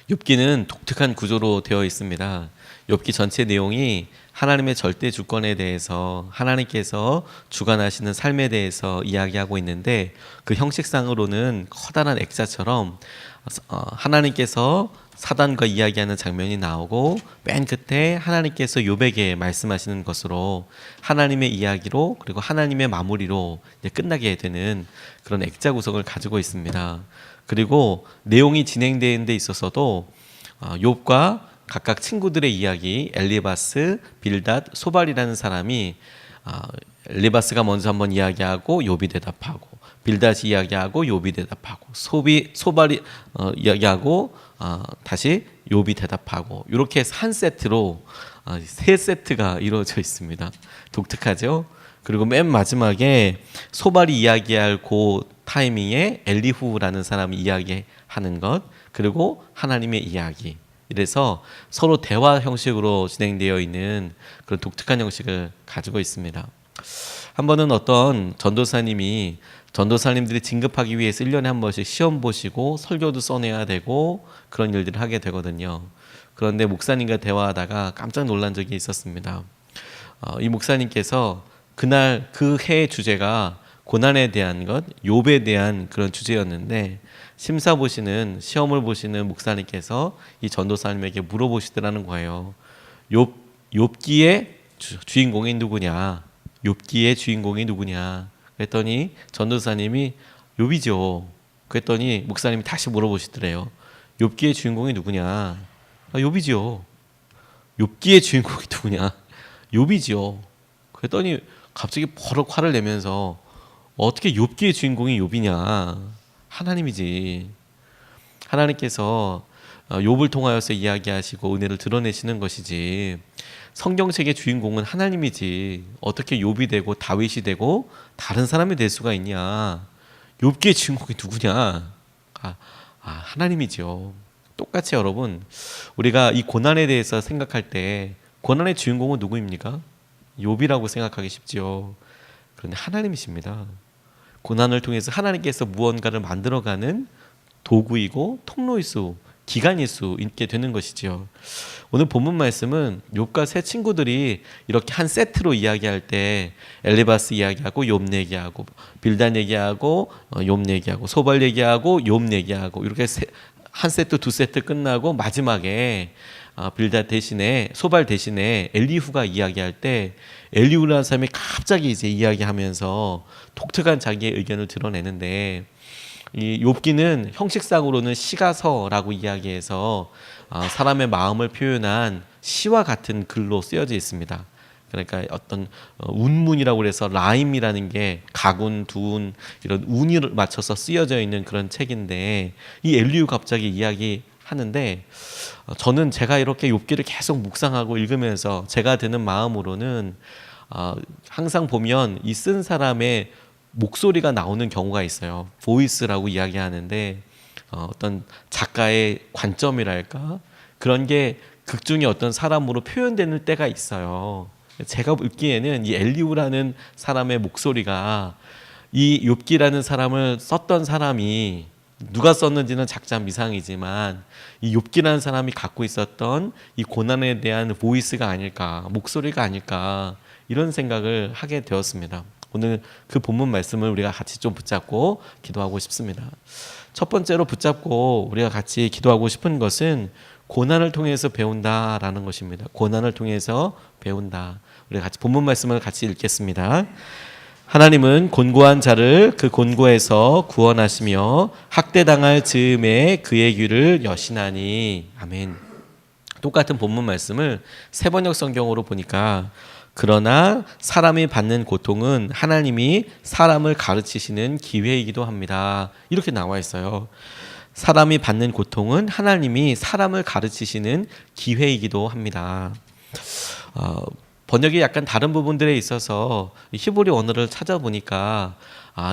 욥기는 독특한 구조로 되어 있습니다. 욥기 전체 내용이 하나님의 절대 주권에 대해서, 하나님께서 주관하시는 삶에 대해서 이야기하고 있는데, 그 형식상으로는 커다란 액자처럼 하나님께서 사단과 이야기하는 장면이 나오고, 맨 끝에 하나님께서 욥에게 말씀하시는 것으로 하나님의 이야기로, 그리고 하나님의 마무리로 이제 끝나게 되는 그런 액자 구성을 가지고 있습니다. 그리고 내용이 진행되는 데 있어서도 욥과 각각 친구들의 이야기, 엘리바스, 빌닷, 소발이라는 사람이 엘리바스가 먼저 한번 이야기하고 욥이 대답하고, 빌닷이 이야기하고 욥이 대답하고, 소발이 이야기하고 다시 욥이 대답하고, 이렇게 해서 한 세트로 세 세트가 이루어져 있습니다. 독특하죠? 그리고 맨 마지막에 소발이 이야기할 그 타이밍에 엘리후라는 사람이 이야기하는 것, 그리고 하나님의 이야기. 이래서 서로 대화 형식으로 진행되어 있는 그런 독특한 형식을 가지고 있습니다. 한 번은 어떤 전도사님들이 진급하기 위해서 1년에 한 번씩 시험 보시고 설교도 써내야 되고 그런 일들을 하게 되거든요. 그런데 목사님과 대화하다가 깜짝 놀란 적이 있었습니다. 이 목사님께서 그날 그 해의 주제가 고난에 대한 것, 욥에 대한 그런 주제였는데, 시험을 보시는 목사님께서 이 전도사님에게 물어보시더라는 거예요. 욥기의 주인공이 누구냐? 욥기의 주인공이 누구냐? 그랬더니 전도사님이 욥이죠. 그랬더니 목사님이 다시 물어보시더래요. 욥기의 주인공이 누구냐? 욥이죠. 욥기의 주인공이 누구냐? 욥이죠. 그랬더니 갑자기 버럭 화를 내면서, 어떻게 욥기의 주인공이 욥이냐? 하나님이지. 하나님께서 욥을 통하여서 이야기하시고 은혜를 드러내시는 것이지, 성경책의 주인공은 하나님이지 어떻게 욥이 되고 다윗이 되고 다른 사람이 될 수가 있냐? 욥기의 주인공이 누구냐? 하나님이죠. 똑같이 여러분, 우리가 이 고난에 대해서 생각할 때 고난의 주인공은 누구입니까? 욥이라고 생각하기 쉽죠. 그런데 하나님이십니다. 고난을 통해서 하나님께서 무언가를 만들어가는 도구이고 통로일 수, 기관일 수 있게 되는 것이죠. 오늘 본문 말씀은 욥과 세 친구들이 이렇게 한 세트로 이야기할 때, 엘리바스 이야기하고 욥 얘기하고, 빌닷 얘기하고 욥 얘기하고, 소발 얘기하고 욥 얘기하고, 이렇게 한 세트 두 세트 끝나고 마지막에 빌닷 대신에, 소발 대신에 엘리후가 이야기할 때, 엘리후라는 사람이 갑자기 이제 이야기하면서 독특한 자기의 의견을 드러내는데, 이 욥기는 형식상으로는 시가서라고 이야기해서 사람의 마음을 표현한 시와 같은 글로 쓰여져 있습니다. 그러니까 어떤 운문이라고 해서 라임이라는 게 가군, 두운 이런 운이 맞춰서 쓰여져 있는 그런 책인데, 이 엘리후 갑자기 이야기하는데, 저는 제가 이렇게 욥기를 계속 묵상하고 읽으면서 제가 드는 마음으로는, 항상 보면 이 쓴 사람의 목소리가 나오는 경우가 있어요. 보이스라고 이야기하는데, 어떤 작가의 관점이랄까, 그런 게 극 중에 어떤 사람으로 표현되는 때가 있어요. 제가 읽기에는 이 엘리후라는 사람의 목소리가 이 욥기라는 사람을 썼던 사람이, 누가 썼는지는 작자미상이지만 이 욥기라는 사람이 갖고 있었던 이 고난에 대한 보이스가 아닐까, 목소리가 아닐까, 이런 생각을 하게 되었습니다. 오늘 그 본문 말씀을 우리가 같이 좀 붙잡고 기도하고 싶습니다. 첫 번째로 붙잡고 우리가 같이 기도하고 싶은 것은 고난을 통해서 배운다라는 것입니다. 고난을 통해서 배운다. 우리가 같이 본문 말씀을 같이 읽겠습니다. 하나님은 곤고한 자를 그 곤고에서 구원하시며 학대당할 즈음에 그의 귀를 여시나니. 아멘. 똑같은 본문 말씀을 세번역 성경으로 보니까, 그러나 사람이 받는 고통은 하나님이 사람을 가르치시는 기회이기도 합니다. 이렇게 나와 있어요. 사람이 받는 고통은 하나님이 사람을 가르치시는 기회이기도 합니다. 번역이 약간 다른 부분들에 있어서 히브리 언어를 찾아보니까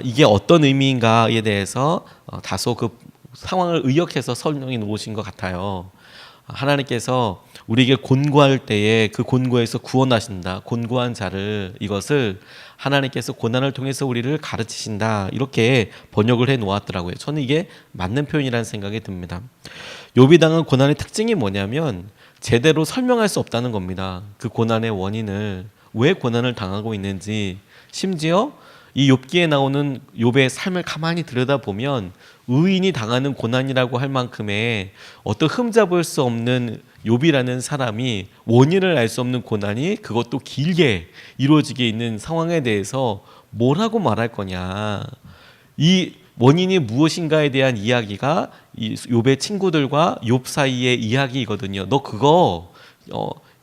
이게 어떤 의미인가에 대해서 다소 그 상황을 의역해서 설명해 놓으신 것 같아요. 하나님께서 우리에게 곤고할 때에 그 곤고에서 구원하신다. 곤고한 자를, 이것을 하나님께서 고난을 통해서 우리를 가르치신다. 이렇게 번역을 해 놓았더라고요. 저는 이게 맞는 표현이라는 생각이 듭니다. 욥이 당한 고난의 특징이 뭐냐면 제대로 설명할 수 없다는 겁니다. 그 고난의 원인을, 왜 고난을 당하고 있는지. 심지어 이 욥기에 나오는 욥의 삶을 가만히 들여다보면 의인이 당하는 고난이라고 할 만큼의 어떤 흠잡을 수 없는 욥이라는 사람이 원인을 알 수 없는 고난이, 그것도 길게 이루어지게 있는 상황에 대해서 뭐라고 말할 거냐. 이 원인이 무엇인가에 대한 이야기가 이 욥의 친구들과 욥 사이의 이야기이거든요. 너 그거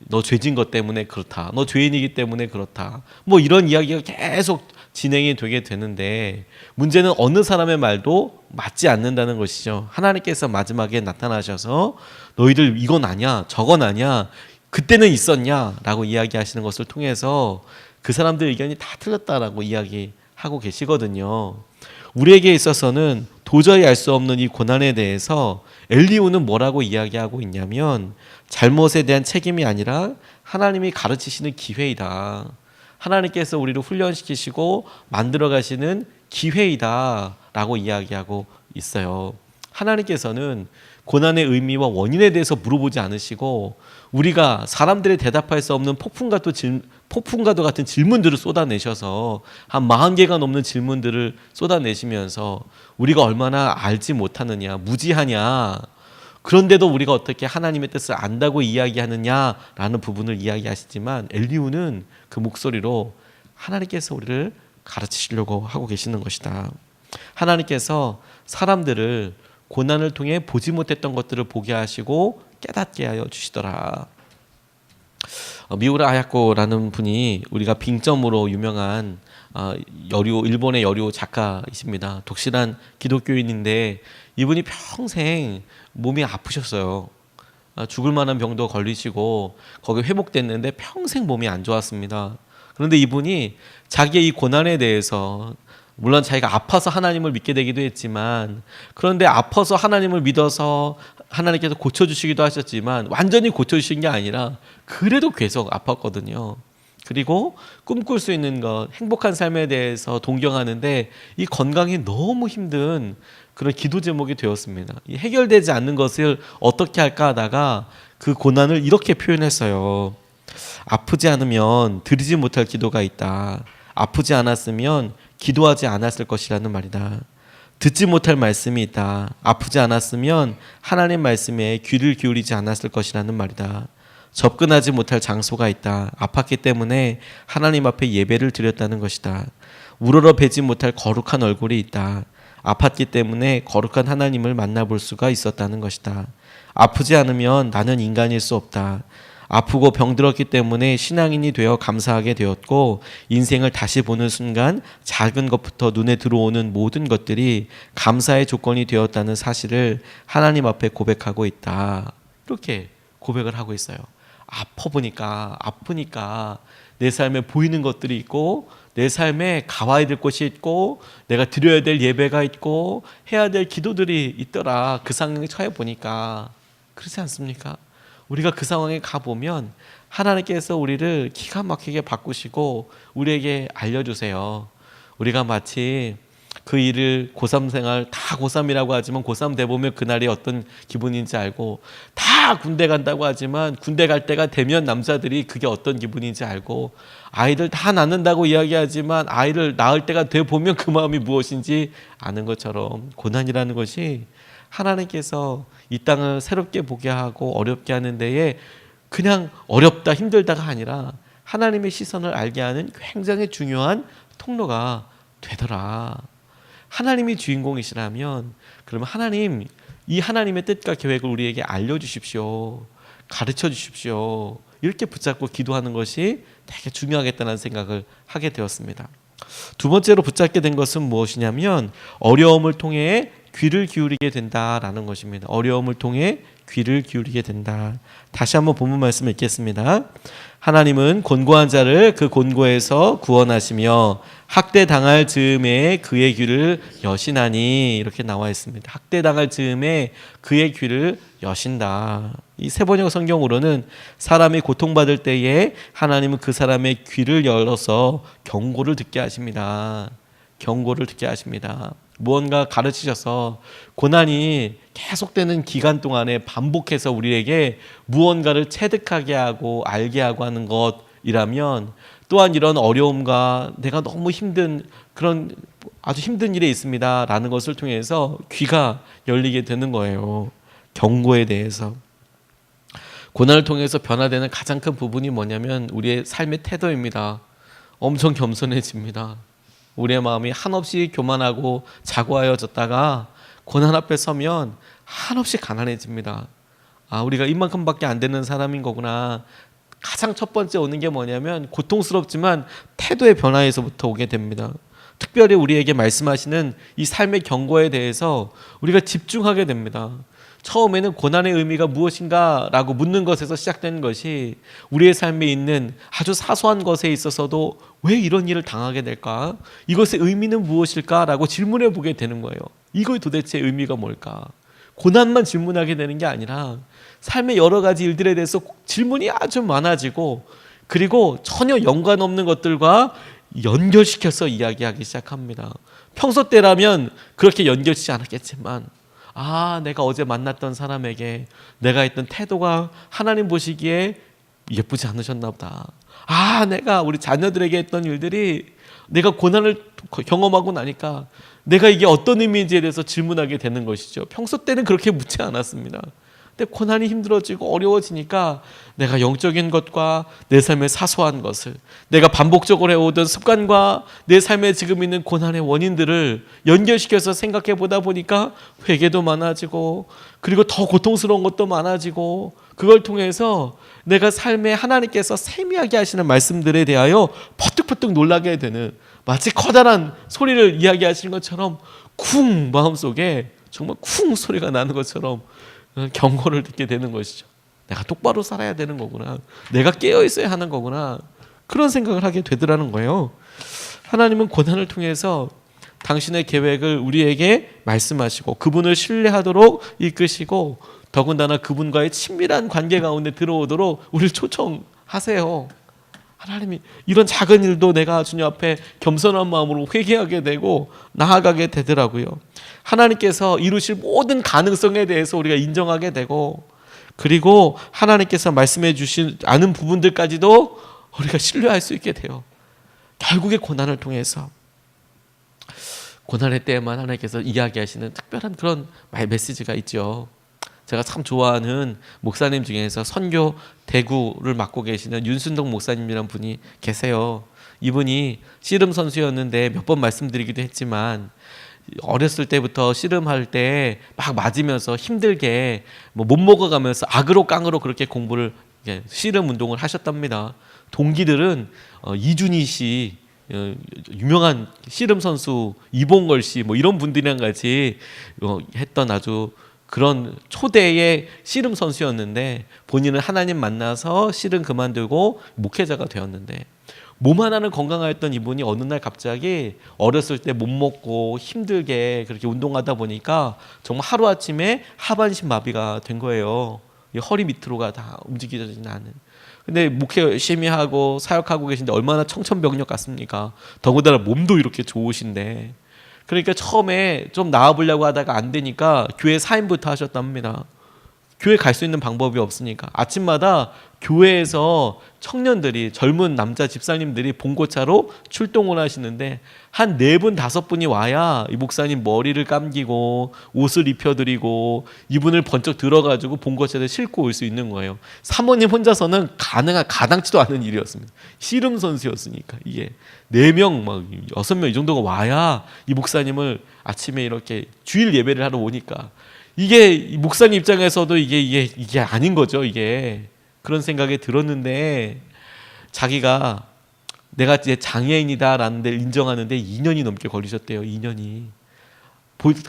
너 죄진 것 때문에 그렇다. 너 죄인이기 때문에 그렇다. 뭐 이런 이야기가 계속 진행이 되게 되는데, 문제는 어느 사람의 말도 맞지 않는다는 것이죠. 하나님께서 마지막에 나타나셔서 너희들 이건 아니야, 저건 아니야, 그때는 있었냐 라고 이야기하시는 것을 통해서 그 사람들 의견이 다 틀렸다라고 이야기하고 계시거든요. 우리에게 있어서는 도저히 알 수 없는 이 고난에 대해서 엘리후는 뭐라고 이야기하고 있냐면, 잘못에 대한 책임이 아니라 하나님이 가르치시는 기회이다. 하나님께서 우리를 훈련시키시고 만들어 가시는 기회이다 라고 이야기하고 있어요. 하나님께서는 고난의 의미와 원인에 대해서 물어보지 않으시고, 우리가 사람들이 대답할 수 없는 폭풍과도 같은 질문들을 쏟아내셔서 한 40개가 넘는 질문들을 쏟아내시면서 우리가 얼마나 알지 못하느냐, 무지하냐, 그런데도 우리가 어떻게 하나님의 뜻을 안다고 이야기하느냐라는 부분을 이야기하시지만, 엘리후는 그 목소리로 하나님께서 우리를 가르치시려고 하고 계시는 것이다. 하나님께서 사람들을 고난을 통해 보지 못했던 것들을 보게 하시고 깨닫게 하여 주시더라. 미우라 아야코라는 분이 우리가 빙점으로 유명한 일본의 여류 작가이십니다. 독실한 기독교인인데 이분이 평생 몸이 아프셨어요. 죽을 만한 병도 걸리시고 거기 회복됐는데 평생 몸이 안 좋았습니다. 그런데 이분이 자기의 이 고난에 대해서, 물론 자기가 아파서 하나님을 믿게 되기도 했지만, 그런데 아파서 하나님을 믿어서 하나님께서 고쳐주시기도 하셨지만 완전히 고쳐주신 게 아니라 그래도 계속 아팠거든요. 그리고 꿈꿀 수 있는 것, 행복한 삶에 대해서 동경하는데 이 건강이 너무 힘든 그런 기도 제목이 되었습니다. 이 해결되지 않는 것을 어떻게 할까 하다가 그 고난을 이렇게 표현했어요. 아프지 않으면 드리지 못할 기도가 있다. 아프지 않았으면 기도하지 않았을 것이라는 말이다. 듣지 못할 말씀이 있다. 아프지 않았으면 하나님 말씀에 귀를 기울이지 않았을 것이라는 말이다. 접근하지 못할 장소가 있다. 아팠기 때문에 하나님 앞에 예배를 드렸다는 것이다. 우러러 뵈지 못할 거룩한 얼굴이 있다. 아팠기 때문에 거룩한 하나님을 만나볼 수가 있었다는 것이다. 아프지 않으면 나는 인간일 수 없다. 아프고 병들었기 때문에 신앙인이 되어 감사하게 되었고, 인생을 다시 보는 순간 작은 것부터 눈에 들어오는 모든 것들이 감사의 조건이 되었다는 사실을 하나님 앞에 고백하고 있다. 이렇게 고백을 하고 있어요. 아프니까 내 삶에 보이는 것들이 있고, 내 삶에 가와야 될 것이 있고, 내가 드려야 될 예배가 있고, 해야 될 기도들이 있더라. 그 상황에 처해 보니까. 그렇지 않습니까? 우리가 그 상황에 가보면 하나님께서 우리를 기가 막히게 바꾸시고 우리에게 알려주세요. 우리가 마치 그 일을 고3 생활 다 고3이라고 하지만 고3 돼보면 그날이 어떤 기분인지 알고, 다 군대 간다고 하지만 군대 갈 때가 되면 남자들이 그게 어떤 기분인지 알고, 아이들 다 낳는다고 이야기하지만 아이를 낳을 때가 돼보면 그 마음이 무엇인지 아는 것처럼, 고난이라는 것이 하나님께서 이 땅을 새롭게 보게 하고 어렵게 하는 데에 그냥 어렵다 힘들다가 아니라 하나님의 시선을 알게 하는 굉장히 중요한 통로가 되더라. 하나님이 주인공이시라면 그러면 하나님, 이 하나님의 뜻과 계획을 우리에게 알려주십시오. 가르쳐 주십시오. 이렇게 붙잡고 기도하는 것이 되게 중요하겠다는 생각을 하게 되었습니다. 두 번째로 붙잡게 된 것은 무엇이냐면 어려움을 통해 귀를 기울이게 된다라는 것입니다. 어려움을 통해 귀를 기울이게 된다. 다시 한번 본문 말씀 읽겠습니다. 하나님은 곤고한 자를 그 곤고에서 구원하시며 학대당할 즈음에 그의 귀를 여시나니, 이렇게 나와 있습니다. 학대당할 즈음에 그의 귀를 여신다. 이 세번역 성경으로는 사람이 고통받을 때에 하나님은 그 사람의 귀를 열어서 경고를 듣게 하십니다. 경고를 듣게 하십니다. 무언가 가르치셔서 고난이 계속되는 기간 동안에 반복해서 우리에게 무언가를 체득하게 하고 알게 하고 하는 것이라면, 또한 이런 어려움과 내가 너무 힘든 그런 아주 힘든 일에 있습니다 라는 것을 통해서 귀가 열리게 되는 거예요. 경고에 대해서. 고난을 통해서 변화되는 가장 큰 부분이 뭐냐면 우리의 삶의 태도입니다. 엄청 겸손해집니다. 우리의 마음이 한없이 교만하고 자고하여졌다가 고난 앞에 서면 한없이 가난해집니다. 아, 우리가 이만큼밖에 안 되는 사람인 거구나. 가장 첫 번째 오는 게 뭐냐면 고통스럽지만 태도의 변화에서부터 오게 됩니다. 특별히 우리에게 말씀하시는 이 삶의 경고에 대해서 우리가 집중하게 됩니다. 처음에는 고난의 의미가 무엇인가 라고 묻는 것에서 시작되는 것이 우리의 삶에 있는 아주 사소한 것에 있어서도 왜 이런 일을 당하게 될까? 이것의 의미는 무엇일까? 라고 질문해 보게 되는 거예요. 이거 도대체 의미가 뭘까? 고난만 질문하게 되는 게 아니라 삶의 여러 가지 일들에 대해서 질문이 아주 많아지고, 그리고 전혀 연관 없는 것들과 연결시켜서 이야기하기 시작합니다. 평소 때라면 그렇게 연결되지 않았겠지만, 아, 내가 어제 만났던 사람에게 내가 했던 태도가 하나님 보시기에 예쁘지 않으셨나 보다. 아, 내가 우리 자녀들에게 했던 일들이 내가 고난을 경험하고 나니까 내가 이게 어떤 의미인지에 대해서 질문하게 되는 것이죠. 평소 때는 그렇게 묻지 않았습니다. 근데 고난이 힘들어지고 어려워지니까 내가 영적인 것과 내 삶의 사소한 것을, 내가 반복적으로 해오던 습관과 내 삶에 지금 있는 고난의 원인들을 연결시켜서 생각해 보다 보니까 회개도 많아지고, 그리고 더 고통스러운 것도 많아지고, 그걸 통해서 내가 삶에 하나님께서 세미하게 하시는 말씀들에 대하여 퍼뜩퍼뜩 놀라게 되는, 마치 커다란 소리를 이야기하시는 것처럼 쿵, 마음속에 정말 쿵 소리가 나는 것처럼 경고를 듣게 되는 것이죠. 내가 똑바로 살아야 되는 거구나. 내가 깨어 있어야 하는 거구나. 그런 생각을 하게 되더라는 거예요. 하나님은 고난을 통해서 당신의 계획을 우리에게 말씀하시고 그분을 신뢰하도록 이끄시고, 더군다나 그분과의 친밀한 관계 가운데 들어오도록 우리를 초청하세요. 하나님이 이런 작은 일도 내가 주님 앞에 겸손한 마음으로 회개하게 되고 나아가게 되더라고요. 하나님께서 이루실 모든 가능성에 대해서 우리가 인정하게 되고, 그리고 하나님께서 말씀해 주신 아는 부분들까지도 우리가 신뢰할 수 있게 돼요. 결국에 고난을 통해서, 고난의 때에만 하나님께서 이야기하시는 특별한 그런 메시지가 있죠. 제가 참 좋아하는 목사님 중에서 선교 대구를 맡고 계시는 윤순동 목사님이라는 분이 계세요. 이분이 씨름 선수였는데 몇 번 말씀드리기도 했지만, 어렸을 때부터 씨름할 때 막 맞으면서 힘들게 못 먹어가면서 악으로 깡으로 그렇게 공부를, 씨름 운동을 하셨답니다. 동기들은 이준희 씨, 유명한 씨름 선수 이봉걸 씨, 뭐 이런 분들이랑 같이 했던 아주 그런 초대의 씨름 선수였는데, 본인은 하나님 만나서 씨름 그만두고 목회자가 되었는데, 몸 하나는 건강하였던 이분이 어느 날 갑자기 어렸을 때 못 먹고 힘들게 그렇게 운동하다 보니까 정말 하루아침에 하반신 마비가 된 거예요. 허리 밑으로가 다 움직이지는 않은. 근데 목회 열심히 하고 사역하고 계신데 얼마나 청천벽력 같습니까? 더군다나 몸도 이렇게 좋으신데. 그러니까 처음에 좀 나아보려고 하다가 안 되니까 교회 사임부터 하셨답니다. 교회 갈 수 있는 방법이 없으니까 아침마다 교회에서 청년들이, 젊은 남자 집사님들이 봉고차로 출동을 하시는데 한 4분 5분이 와야 이 목사님 머리를 감기고 옷을 입혀드리고 이분을 번쩍 들어가지고 봉고차에 싣고 올 수 있는 거예요. 사모님 혼자서는 가당치도 않은 일이었습니다. 씨름 선수였으니까 이게 4명 막 6명 이 정도가 와야 이 목사님을 아침에 이렇게 주일 예배를 하러 오니까, 이게 목사님 입장에서도 이게 아닌 거죠. 이게 그런 생각이 들었는데, 자기가 내가 이제 장애인이다라는 데를 인정하는데 2년이 넘게 걸리셨대요. 2년이.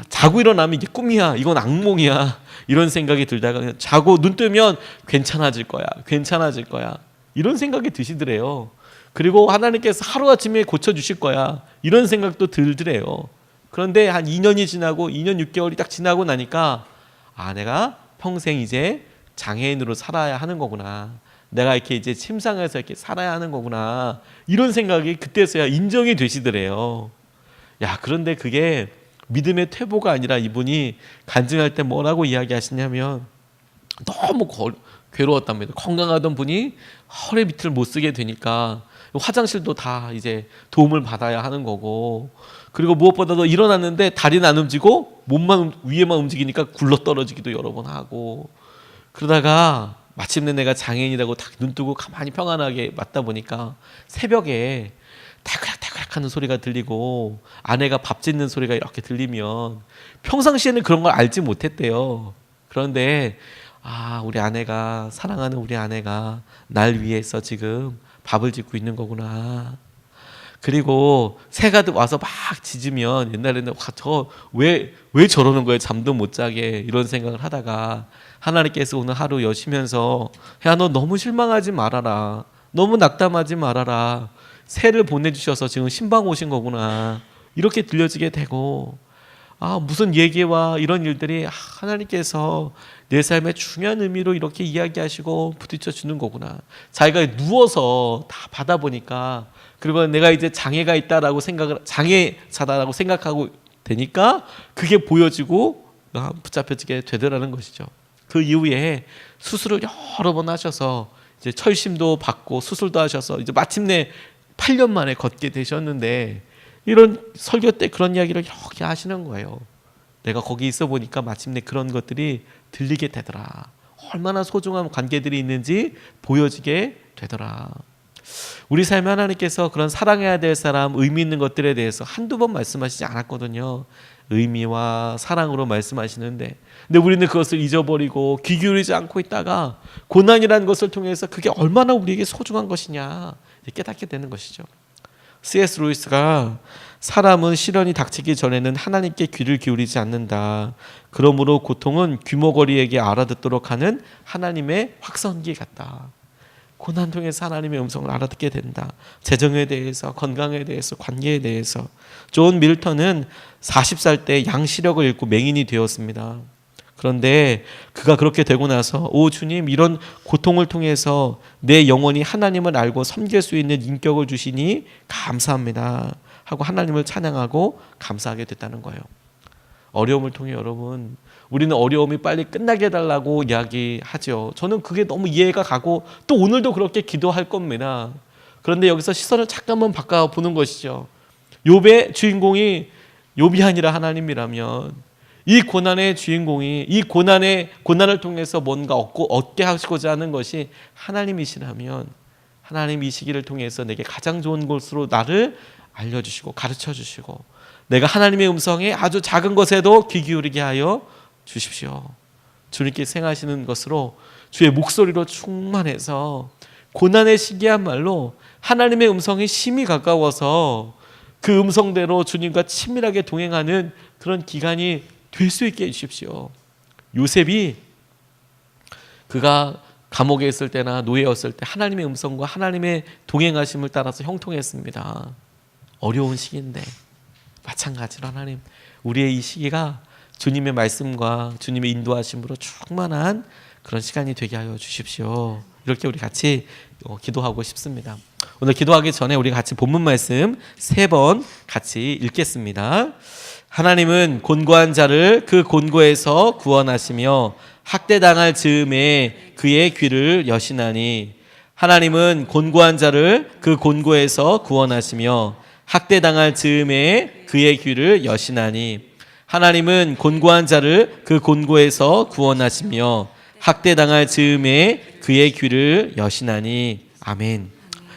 자고 일어나면 이게 꿈이야, 이건 악몽이야, 이런 생각이 들다가 그냥 자고 눈 뜨면 괜찮아질 거야, 괜찮아질 거야, 이런 생각이 드시더래요. 그리고 하나님께서 하루아침에 고쳐주실 거야, 이런 생각도 들더래요. 그런데 한 2년이 지나고 2년 6개월이 딱 지나고 나니까, 아, 내가 평생 이제 장애인으로 살아야 하는 거구나, 내가 이렇게 이제 침상에서 이렇게 살아야 하는 거구나, 이런 생각이 그때서야 인정이 되시더래요. 야, 그런데 그게 믿음의 퇴보가 아니라 이분이 간증할 때 뭐라고 이야기하시냐면 너무 괴로웠답니다. 건강하던 분이 허리 밑을 못 쓰게 되니까 화장실도 다 이제 도움을 받아야 하는 거고, 그리고 무엇보다도 일어났는데 다리는 안 움직이고 몸만 위에만 움직이니까 굴러 떨어지기도 여러 번 하고, 그러다가 마침내 내가 장애인이라고 딱 눈 뜨고 가만히 평안하게 맞다 보니까 새벽에 타그락타그락 하는 소리가 들리고 아내가 밥 짓는 소리가 이렇게 들리면 평상시에는 그런 걸 알지 못했대요. 그런데 우리 아내가, 사랑하는 우리 아내가 날 위해서 지금 밥을 짓고 있는 거구나. 그리고 새가 와서 막 짖으면 옛날에는 왜 저러는 거예요? 잠도 못 자게, 이런 생각을 하다가 하나님께서 오늘 하루 여시면서 야, 너 너무 실망하지 말아라, 너무 낙담하지 말아라, 새를 보내주셔서 지금 신방 오신 거구나, 이렇게 들려지게 되고, 무슨 얘기와 이런 일들이 하나님께서 내 삶의 중요한 의미로 이렇게 이야기하시고 부딪혀 주는 거구나. 자기가 누워서 다 받아보니까, 그리고 내가 이제 장애가 있다라고 장애자다라고 생각하고 되니까 그게 보여지고 붙잡혀지게 되더라는 것이죠. 그 이후에 수술을 여러 번 하셔서 이제 철심도 받고 수술도 하셔서 이제 마침내 8년 만에 걷게 되셨는데, 이런 설교 때 그런 이야기를 이렇게 하시는 거예요. 내가 거기 있어 보니까 마침내 그런 것들이 들리게 되더라. 얼마나 소중한 관계들이 있는지 보여지게 되더라. 우리 삶에 하나님께서 그런 사랑해야 될 사람, 의미 있는 것들에 대해서 한두 번 말씀하시지 않았거든요. 의미와 사랑으로 말씀하시는데, 근데 우리는 그것을 잊어버리고 귀 기울이지 않고 있다가 고난이라는 것을 통해서 그게 얼마나 우리에게 소중한 것이냐 깨닫게 되는 것이죠. C.S. 루이스가 사람은 시련이 닥치기 전에는 하나님께 귀를 기울이지 않는다. 그러므로 고통은 귀머거리에게 알아듣도록 하는 하나님의 확성기 같다. 고난 통해서 하나님의 음성을 알아듣게 된다. 재정에 대해서, 건강에 대해서, 관계에 대해서. 존 밀턴은 40살 때 양시력을 잃고 맹인이 되었습니다. 그런데 그가 그렇게 되고 나서 오 주님, 이런 고통을 통해서 내 영혼이 하나님을 알고 섬길 수 있는 인격을 주시니 감사합니다 하고 하나님을 찬양하고 감사하게 됐다는 거예요. 어려움을 통해 여러분, 우리는 어려움이 빨리 끝나게 해달라고 이야기하죠. 저는 그게 너무 이해가 가고 또 오늘도 그렇게 기도할 겁니다. 그런데 여기서 시선을 잠깐만 바꿔보는 것이죠. 욥의 주인공이 욥이 아니라 하나님이라면, 이 고난의 주인공이 이 고난을 통해서 뭔가 얻게 하시고자 하는 것이 하나님이시라면, 하나님 이 시기를 통해서 내게 가장 좋은 곳으로 나를 알려주시고 가르쳐주시고 내가 하나님의 음성에 아주 작은 것에도 귀 기울이게 하여 주십시오. 주님께 생하시는 것으로 주의 목소리로 충만해서 고난의 시기야말로 하나님의 음성이 심히 가까워서 그 음성대로 주님과 친밀하게 동행하는 그런 기간이 될 수 있게 해주십시오. 요셉이 그가 감옥에 있을 때나 노예였을 때 하나님의 음성과 하나님의 동행하심을 따라서 형통했습니다. 어려운 시기인데 마찬가지로 하나님, 우리의 이 시기가 주님의 말씀과 주님의 인도하심으로 충만한 그런 시간이 되게 하여 주십시오. 이렇게 우리 같이 기도하고 싶습니다. 오늘 기도하기 전에 우리 같이 본문 말씀 3번 같이 읽겠습니다. 하나님은 곤고한 자를 그 곤고에서 구원하시며 학대당할 즈음에 그의 귀를 여시나니. 하나님은 곤고한 자를 그 곤고에서 구원하시며 학대당할 즈음에 그의 귀를 여시나니. 하나님은 곤고한 자를 그 곤고에서 구원하시며 학대당할 즈음에 그의 귀를 여시나니. 아멘.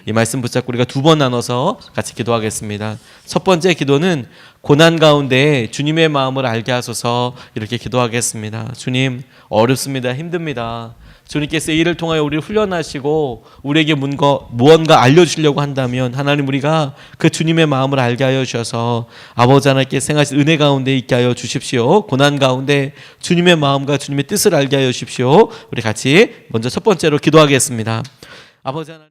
이 말씀 붙잡고 우리가 2번 나눠서 같이 기도하겠습니다. 첫 번째 기도는 고난 가운데 주님의 마음을 알게 하소서, 이렇게 기도하겠습니다. 주님, 어렵습니다. 힘듭니다. 주님께서 이 일을 통하여 우리를 훈련하시고 우리에게 무언가 알려주려고 한다면 하나님, 우리가 그 주님의 마음을 알게 하여 주셔서 아버지 하나님께 생하신 은혜 가운데 있게 하여 주십시오. 고난 가운데 주님의 마음과 주님의 뜻을 알게 하여 주십시오. 우리 같이 먼저 첫 번째로 기도하겠습니다. 아버지 하나님,